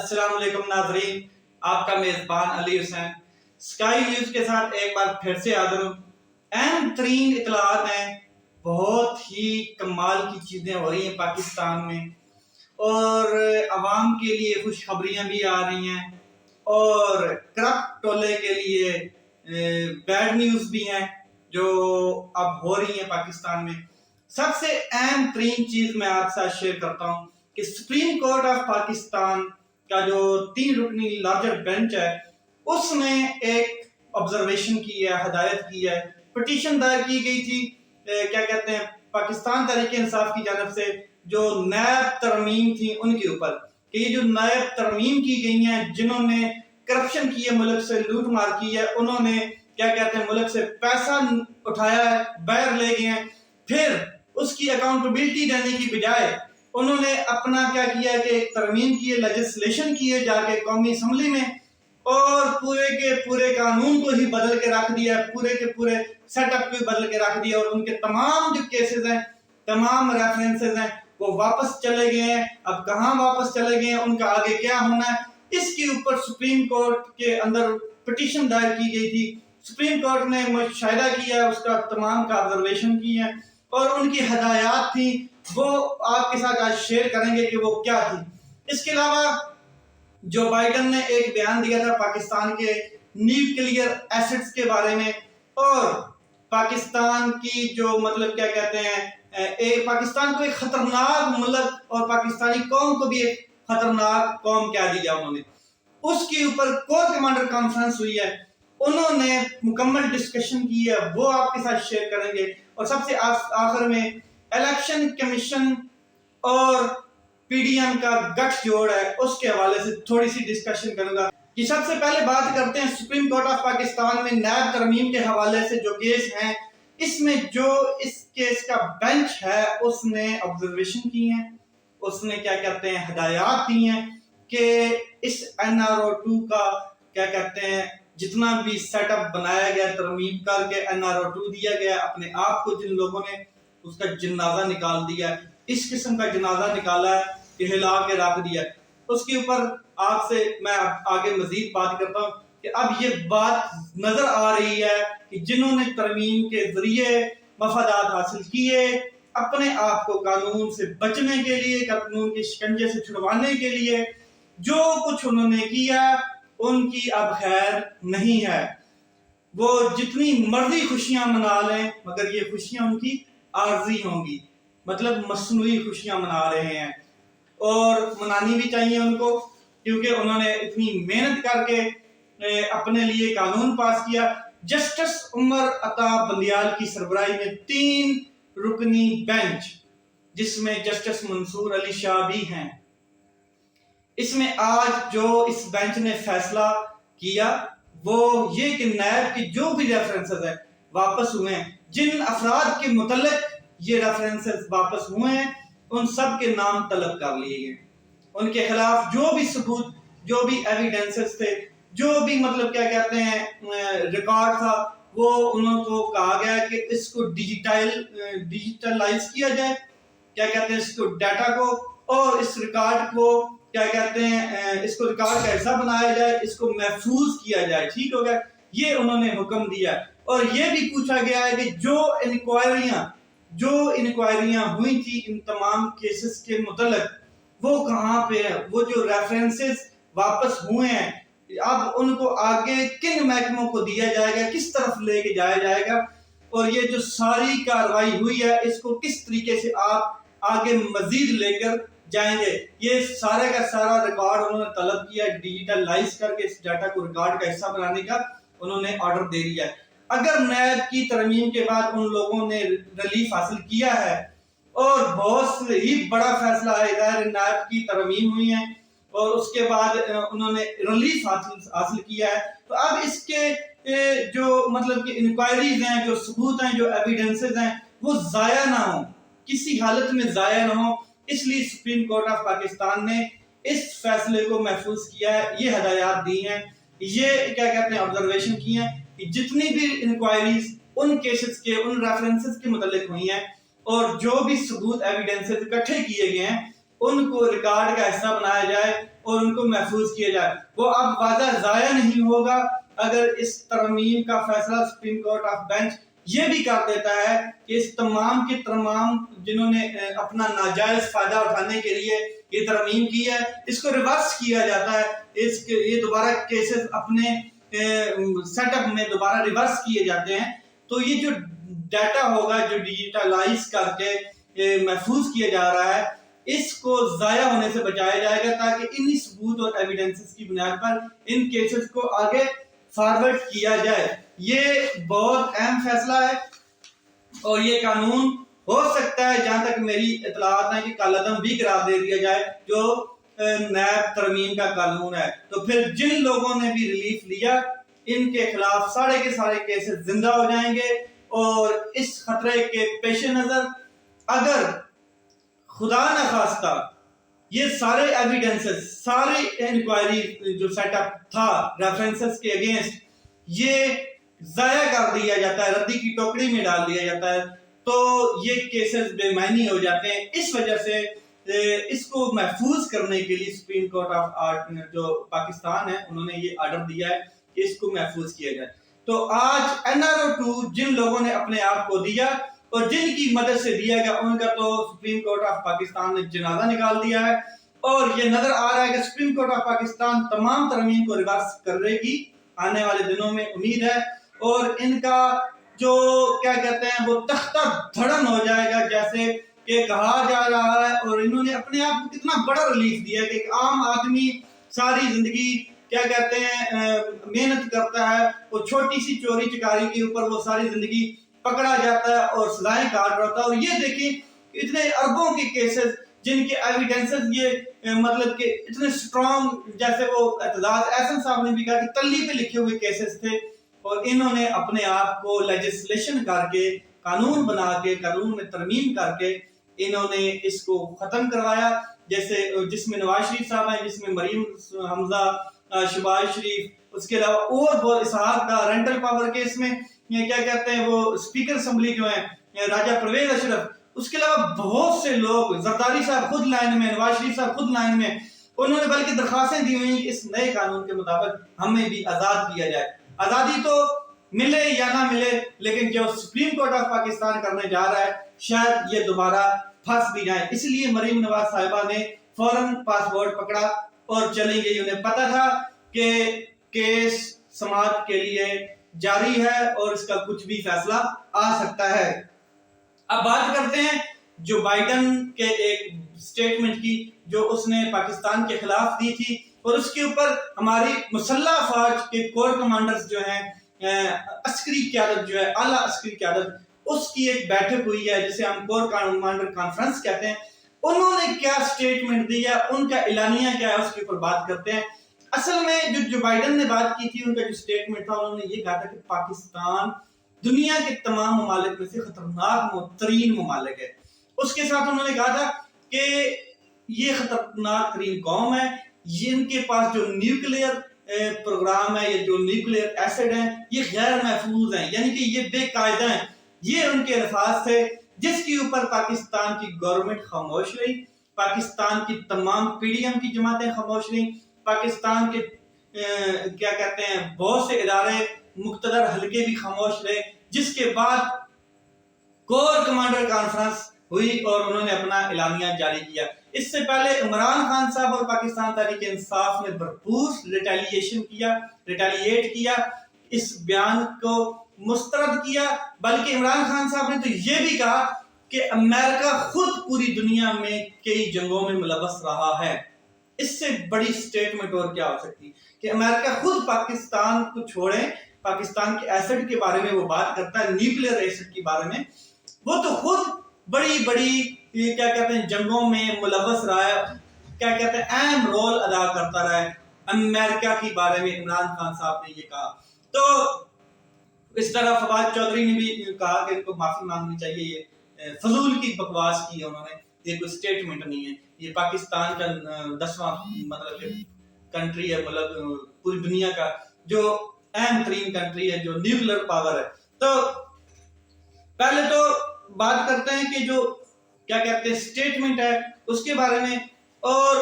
السلام علیکم ناظرین، آپ کا میزبان علی حسین اسکائی نیوز کے ساتھ ایک بار پھر سے حاضر ہوں۔ اہم ترین اطلاعات ہیں، بہت ہی کمال کی چیزیں ہو رہی ہیں پاکستان میں، اور عوام کے لیے خوشخبریاں بھی آ رہی ہیں، اور کرپٹ ٹولے کے لیے بیڈ نیوز بھی ہیں جو اب ہو رہی ہیں پاکستان میں۔ سب سے اہم ترین چیز میں آپ ساتھ شیئر کرتا ہوں کہ سپریم کورٹ آف پاکستان کا جو 3 رکنی لارجر بینچ ہے، اس نے ایک آبزرویشن کی ہے، ہدایت کی ہے، پٹیشن دائر کی گئی تھی پاکستان تحریک انصاف کی جانب سے جو نیب ترمیم تھی ان کے اوپر، کہ یہ جو نیب ترمیم کی گئی ہیں، جنہوں نے کرپشن کی ہے، ملک سے لوٹ مار کی ہے، انہوں نے ملک سے پیسہ اٹھایا ہے، باہر لے گئے ہیں، پھر اس کی اکاؤنٹیبلٹی دینے کی بجائے انہوں نے اپنا کیا کیا کہ ایک ترمیم کی ہے، لیجسلیشن کی ہے جا کے قومی اسمبلی میں، اور پورے کے پورے قانون کو ہی بدل کے رکھ دیا، پورے کے پورے سیٹ اپ کو بدل کے رکھ دیا، اور ان کے تمام جو کیسز ہیں، تمام ریفرنسز ہیں، وہ واپس چلے گئے ہیں۔ اب کہاں واپس چلے گئے ہیں، ان کا آگے کیا ہونا ہے، اس کے اوپر سپریم کورٹ کے اندر پٹیشن دائر کی گئی تھی۔ سپریم کورٹ نے مشاہدہ کیا، اس کا تمام کا آبزرویشن کی ہے، اور ان کی ہدایات تھی، وہ آپ کے ساتھ آج شیئر کریں گے کہ وہ کیا تھی۔ اس کے علاوہ جو بائیڈن نے ایک بیان دیا تھا پاکستان کے نیوکلیئر ایسٹس کے بارے میں، اور پاکستان کی جو پاکستان کو ایک خطرناک ملک اور پاکستانی قوم کو بھی ایک خطرناک قوم کہہ دیا انہوں نے، اس کے اوپر کور کمانڈر کانفرنس ہوئی ہے، انہوں نے مکمل ڈسکشن کی ہے، وہ آپ کے ساتھ شیئر کریں گے۔ اور سب سے آخر میں الیکشن کمیشن اور پی ڈی ایم کا گٹھ جوڑ ہے، اس کے حوالے سے تھوڑی سی ڈسکشن کروں گا۔ کہ سب سے پہلے بات کرتے ہیں سپریم کورٹ آف پاکستان میں نیب ترمیم کے حوالے سے جو کیس ہیں، اس میں جو اس کیس کا بینچ ہے، اس نے آبزرویشن کی ہیں، اس نے ہدایات دی ہیں کہ اس NRO2 کا جتنا بھی سیٹ اپ بنایا گیا، ترمیم کر کے NRO2 دیا گیا، اپنے آپ کو جن لوگوں نے اس کا جنازہ نکال دیا ہے، اس قسم کا جنازہ نکالا ہے کہ ہلا کے رکھ دیا ہے، اس کے اوپر آپ سے میں آگے مزید بات کرتا ہوں کہ اب یہ بات نظر آ رہی ہے کہ جنہوں نے ترمیم کے ذریعے مفادات حاصل کیے، اپنے آپ کو قانون سے بچنے کے لیے، قانون کے شکنجے سے چھڑوانے کے لیے جو کچھ انہوں نے کیا، ان کی اب خیر نہیں ہے۔ وہ جتنی مرضی خوشیاں منا لیں، مگر یہ خوشیاں ان کی عارضی ہوں گی، مطلب مصنوعی خوشیاں منا رہے ہیں، اور منانی بھی چاہیے ان کو، کیونکہ انہوں نے اتنی محنت کر کے اپنے لیے قانون پاس کیا۔ جسٹس عمر عطا بندیال کی سربراہی میں 3 رکنی بینچ، جس میں جسٹس منصور علی شاہ بھی ہیں، اس میں آج جو اس بینچ نے فیصلہ کیا وہ یہ کہ نیب کی جو بھی ریفرنسز ہیں واپس ہوئے ہیں، جن افراد کے متعلق یہ ریفرنسز واپس ہوئے ہیں، ان سب کے نام طلب کر لیے گئے، ان کے خلاف جو بھی ثبوت، جو بھی ایویڈنسز تھے، جو بھی ریکارڈ تھا، وہ انہوں کو کہا گیا کہ اس کو ڈیجیٹلائز کیا جائے، اس کو ڈیٹا کو، اور اس ریکارڈ کو اس کو ریکارڈ کا حصہ بنایا جائے، اس کو محفوظ کیا جائے، ٹھیک ہو گیا، یہ انہوں نے حکم دیا۔ اور یہ بھی پوچھا گیا ہے کہ جو انکوائریاں ہوئی تھی ان تمام کیسز کے متعلق، وہ کہاں پہ ہیں، وہ جو ریفرنسز واپس ہوئے ہیں، اب ان کو آگے کن محکموں کو دیا جائے گا، کس طرف لے کے جایا جائے گا، اور یہ جو ساری کارروائی ہوئی ہے، اس کو کس طریقے سے آپ آگے مزید لے کر جائیں گے، یہ سارے کا سارا ریکارڈ انہوں نے طلب کیا، ڈیجیٹلائز کر کے اس ڈیٹا کو ریکارڈ کا حصہ بنانے کا انہوں نے آرڈر دے دیا ہے۔ اگر نیب کی ترمیم کے بعد ان لوگوں نے ریلیف حاصل کیا ہے، اور بہت ہی بڑا فیصلہ ہے، ظاہر نیب کی ترمیم ہوئی ہے اور اس کے بعد انہوں نے ریلیف حاصل کیا ہے، تو اب اس کے جو انکوائریز ہیں، جو ثبوت ہیں، جو ایویڈنسز ہیں، وہ ضائع نہ ہوں، کسی حالت میں ضائع نہ ہوں، اس لیے سپریم کورٹ آف پاکستان نے اس فیصلے کو محفوظ کیا ہے، یہ ہدایات دی ہیں، یہ آبزرویشن کی ہیں کہ جتنی بھی انکوائریز ان کیسز کے، ان ریفرنسز کے متعلق ہوئی ہیں، اور جو بھی ثبوت ایویڈنسز اکٹھے کیے گئے ہیں، ان کو ریکارڈ کا حصہ بنایا جائے، اور ان کو محفوظ کیا جائے. وہ اب واضح ضائع نہیں ہوگا اگر اس ترمیم کا فیصلہ سپریم کورٹ آف بینچ یہ بھی کر دیتا ہے کہ اس تمام کے تمام جنہوں نے اپنا ناجائز فائدہ اٹھانے کے لیے یہ ترمیم کی ہے اس کو ریورس کیا جاتا ہے. یہ دوبارہ کیسز اپنے سیٹ اپ میں دوبارہ ریورس کیے جاتے ہیں. تو یہ جو ڈیٹا ہوگا جو ڈیجیٹلائز کر کے محفوظ کیا جا رہا ہے اس کو ضائع ہونے سے بچایا جائے گا تاکہ انہی ثبوت اور ایویڈنسز کی بنیاد پر ان کیسز کو آگے فارورڈ کیا جائے. یہ بہت اہم فیصلہ ہے اور یہ قانون ہو سکتا ہے جہاں تک میری اطلاعات ہیں کہ کالعدم بھی قرار دے دیا جائے جو نیب ترمیم کا قانون ہے. تو پھر جن لوگوں نے بھی ریلیف لیا ان کے خلاف سارے کے سارے کیسز زندہ ہو جائیں گے. اور اس خطرے کے پیش نظر اگر خدا نخواستہ یہ سارے ایویڈنسز ساری انکوائری جو سیٹ اپ تھا ریفرنسز کے اگینسٹ یہ ضائع کر دیا جاتا ہے, ردی کی ٹوکری میں ڈال دیا جاتا ہے, تو یہ کیسز بے معنی ہو جاتے ہیں. اس وجہ سے اس کو محفوظ کرنے کے لیے سپریم کورٹ آف جو پاکستان ہے انہوں نے یہ آرڈر دیا ہے کہ اس کو محفوظ کیا جائے. تو آج NRO2 جن لوگوں نے اپنے آپ کو دیا اور جن کی مدد سے دیا گیا ان کا تو سپریم کورٹ آف پاکستان نے جنازہ نکال دیا ہے اور یہ نظر آ رہا ہے کہ سپریم کورٹ آف پاکستان تمام ترمیم کو ریورس کرے گی آنے والے دنوں میں, امید ہے. اور ان کا جو کیا کہتے ہیں وہ تختہ دھڑن ہو جائے گا جیسے کہ کہا جا رہا ہے. اور انہوں نے اپنے آپ کو کتنا بڑا ریلیف دیا ہے کہ ایک عام آدمی ساری زندگی کیا کہتے ہیں محنت کرتا ہے, وہ چھوٹی سی چوری چکاری کے اوپر وہ ساری زندگی پکڑا جاتا ہے اور سزائیں کاٹ رہا ہوتا ہے. اور یہ دیکھیں اتنے اربوں کے کیسز جن کے ایویڈنسز یہ مطلب کہ اتنے سٹرونگ, جیسے وہ اعتزاز احسن صاحب نے بھی کہا کہ تلی پہ لکھے ہوئے کیسز تھے اور انہوں نے اپنے آپ کو لیجسلیشن کر کے قانون بنا کے قانون میں ترمیم کر کے انہوں نے اس کو ختم کروایا. جیسے جس میں نواز شریف صاحب ہیں, جس میں مریم حمزہ, شہباز شریف, اس کے علاوہ اور بہت اسحاق کا رینٹل پاور کیس میں کیا کہتے ہیں وہ اسپیکر اسمبلی جو ہیں راجہ پرویز اشرف, اس کے علاوہ بہت سے لوگ, زرداری صاحب خود لائن میں, نواز شریف صاحب خود لائن میں, انہوں نے بلکہ درخواستیں دی ہوئی ہیں کہ اس نئے قانون کے مطابق ہمیں بھی آزاد کیا جائے. آزادی تو ملے یا نہ ملے لیکن جو سپریم کورٹ آف پاکستان کرنے جا رہا ہے شاید یہ دوبارہ پھنس بھی جائیں. اس لیے مریم نواز صاحبہ نے فوراً پاسپورٹ پکڑا اور چلی گئی. انہیں پتا تھا کہ کیس سماعت کے لیے جاری ہے اور اس کا کچھ بھی فیصلہ آ سکتا ہے. اب بات کرتے ہیں جو بائیڈن کے ایک سٹیٹمنٹ کی جو اس نے پاکستان کے خلاف دی تھی اور اس کے اوپر ہماری مسلح افواج کے کور کمانڈرز جو ہیں عسکری قیادت جو ہے اعلیٰ عسکری قیادت اس کی ایک بیٹھک ہوئی ہے جسے ہم کور کمانڈر کانفرنس کہتے ہیں. انہوں نے کیا سٹیٹمنٹ دی ہے, ان کا اعلانیہ کیا ہے, اس کے اوپر بات کرتے ہیں. اصل میں جو بائیڈن نے بات کی تھی ان کا جو سٹیٹمنٹ تھا انہوں نے یہ کہا تھا کہ پاکستان دنیا کے تمام ممالک میں سے خطرناک ترین ممالک ہے. اس کے ساتھ انہوں نے کہا تھا کہ یہ خطرناک ترین قوم ہے, ان کے پاس جو نیوکلیئر پروگرام ہے یا جو نیوکلیئر ایسڈ ہیں یہ غیر محفوظ ہیں, یعنی کہ یہ بے قاعدہ ہیں. یہ ان کے الفاظ تھے جس کے اوپر پاکستان کی گورنمنٹ خاموش رہی, پاکستان کی تمام PDM کی جماعتیں خاموش رہیں, پاکستان کے کیا کہتے ہیں بہت سے ادارے مقتدر حلقے بھی خاموش رہے. جس کے بعد کور کمانڈر کانفرنس ہوئی اور انہوں نے اپنا اعلانیہ جاری کیا. اس سے پہلے عمران خان صاحب اور پاکستان تحریک انصاف نے بھرپور ریٹیلیٹ کیا, اس بیان کو مسترد کیا. بلکہ عمران خان صاحب نے تو یہ بھی کہا کہ امریکہ خود پوری دنیا میں کئی جنگوں میں ملوث رہا ہے. اس سے بڑی سٹیٹمنٹ اور کیا ہو سکتی کہ امریکہ خود پاکستان کو چھوڑے, پاکستان کے ایسڈ کے بارے میں وہ بات کرتا ہے, نیوکلیئر ایسڈ کے بارے میں, وہ تو خود بڑی کیا کہتے ہیں جنگوں میں ملوث رہا ہے, کیا کہتے ہیں اہم رول ادا کرتا رہا ہے. امریکہ کے بارے میں عمران خان صاحب نے یہ کہا. تو اس طرح فواد چودھری نے بھی کہا کہ ان کو معافی مانگنی چاہیے, یہ فضول کی بکواس کی ہے انہوں نے, یہ کوئی سٹیٹمنٹ نہیں ہے. یہ پاکستان کا 10واں مطلب کنٹری ہے, مطلب پوری دنیا کا جو اہم ترین کنٹری ہے, جو نیوکلیئر پاور ہے. تو پہلے تو بات کرتے ہیں کہ جو کیا کہتے ہیں سٹیٹمنٹ ہے اس کے بارے میں, اور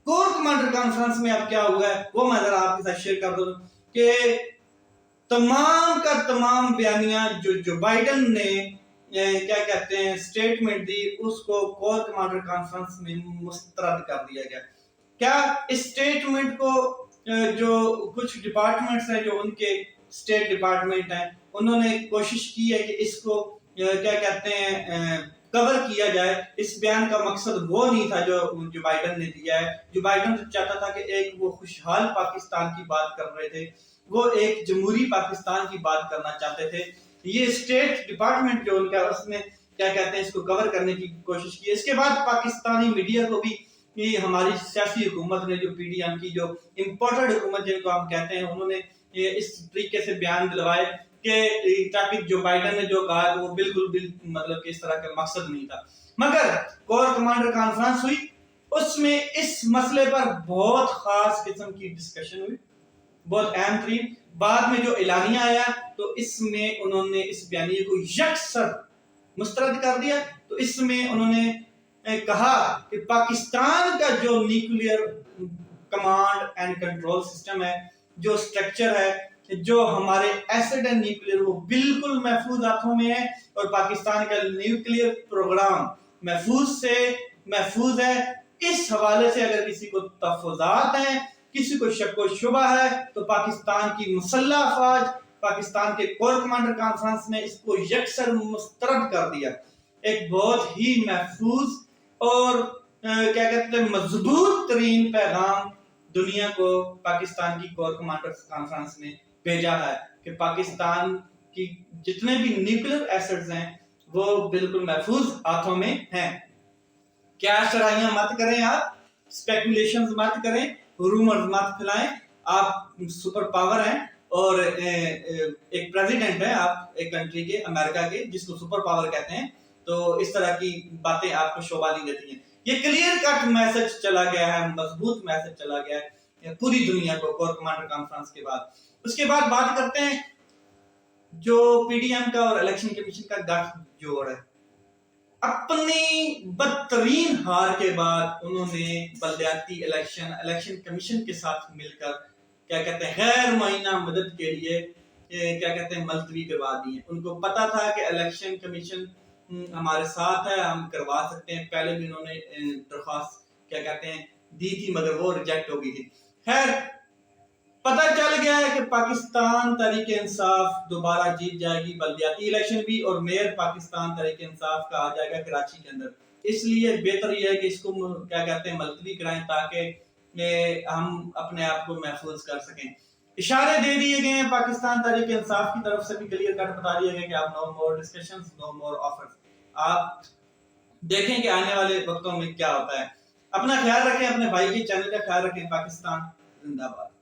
کور کمانڈر کانفرنس میں اب کیا ہوا ہے وہ میں ذرا آپ کے ساتھ شیئر کر دوں کہ تمام کا تمام بیانیہ جو بائیڈن نے کیا کہتے ہیں اسٹیٹمنٹ دی اس کو کور کمانڈر کانفرنس میں مسترد کر دیا گیا. کیا اس اسٹیٹمنٹ کو جو کچھ ڈپارٹمنٹس ہیں جو ان کے اسٹیٹ ڈپارٹمنٹ ہیں انہوں نے کوشش کی ہے کہ اس کو کیا کہتے ہیں کور کیا جائے. اس بیان کا مقصد وہ نہیں تھا جو بائیڈن نے دیا ہے. جو بائیڈن چاہتا تھا کہ ایک وہ خوشحال پاکستان کی بات کر رہے تھے, وہ ایک جمہوری پاکستان کی بات کرنا چاہتے تھے. یہ اسٹیٹ ڈپارٹمنٹ جو ان کا اس نے کیا کہتے ہیں اس کو کور کرنے کی کوشش کی. اس کے بعد پاکستانی میڈیا کو بھی ہماری سیاسی حکومت نے جو پی ڈی ایم کی جو امپورٹڈ حکومت جن کو ہم کہتے ہیں انہوں نے اس طریقے سے بیان دلوائے کہ تاکہ جو بائیڈن نے جو کہا وہ بالکل مطلب کہ اس طرح کا مقصد نہیں تھا. مگر کور کمانڈر کانفرنس ہوئی, اس میں اس مسئلے پر بہت خاص قسم کی ڈسکشن ہوئی, بہت اہم ترین. بعد میں جو اعلانیہ آیا تو اس میں انہوں نے اس بیانیے کو یکسر مسترد کر دیا. تو اس میں انہوں نے کہا کہ پاکستان کا جو nuclear command and control system ہے, جو سٹرکچر ہے, جو ہمارے ایسڈ اینڈ نیوکلیئر وہ بالکل محفوظ ہاتھوں میں ہے, اور پاکستان کا نیوکلیئر پروگرام محفوظ ہے. اس حوالے سے اگر کسی کو تحفظات ہیں, کسی کو شک و شبہ ہے, تو پاکستان کی مسلح افواج, پاکستان کے کور کمانڈر کانفرنس نے اس کو یکسر مسترد کر دیا. ایک بہت ہی محفوظ اور کیا کہتے ہیں مضبوط ترین پیغام دنیا کو پاکستان کی کور کمانڈر کانفرنس نے بھیجا ہے کہ پاکستان کی جتنے بھی نیوکلیئر ایسڈز ہیں وہ بالکل محفوظ ہاتھوں میں ہیں. کیا شرائیاں مت کریں, آپ اسپیکولیشنز مت کریں, رومرز مت پھیلائیں. آپ سپر پاور ہیں اور ایک پریزیڈنٹ ہے آپ ایک کنٹری کے, امریکہ کے, جس کو سپر پاور کہتے ہیں, تو اس طرح کی باتیں آپ کو شوبھا نہیں دیتی ہیں. یہ کلیئر کٹ میسج چلا گیا ہے, مضبوط میسج چلا گیا ہے پوری دنیا کو کور کمانڈر کانفرنس کے بعد. اس کے بعد بات کرتے ہیں جو پی ڈی ایم کا اور الیکشن کمیشن کا گٹھ جوڑ ہے. اپنی بدترین ہار کے بعد انہوں نے بلدیاتی الیکشن کمیشن کے ساتھ مل کر کیا کہتے ہیں غیر معینہ مدد کے لیے کیا کہتے ہیں ملتوی کروا دی ہیں. ان کو پتا تھا کہ الیکشن کمیشن ہمارے ساتھ ہے, ہم کروا سکتے ہیں. پہلے بھی انہوں نے درخواست کیا کہتے ہیں دی تھی مگر وہ ریجیکٹ ہو گئی تھی. خیر پتہ چل گیا ہے کہ پاکستان تحریک انصاف دوبارہ جیت جائے گی بلدیاتی الیکشن بھی, اور میئر پاکستان تحریک انصاف کا آ جائے گا کراچی کے اندر. اس لیے بہتر یہ ہے کہ اس کو کیا کہتے ہیں ملتوی کرائیں تاکہ ہم اپنے آپ کو محفوظ کر سکیں. اشارے دے دیے گئے ہیں پاکستان تحریک انصاف کی طرف سے بھی کلیئر کٹ بتا دیا گیا کہ آپ نو مور ڈسکشنز, نو مور آفرز. آپ دیکھیں کہ آنے والے وقتوں میں کیا ہوتا ہے. اپنا خیال رکھیں, اپنے بھائی کے چینل کا خیال رکھیں. پاکستان زندہ باد.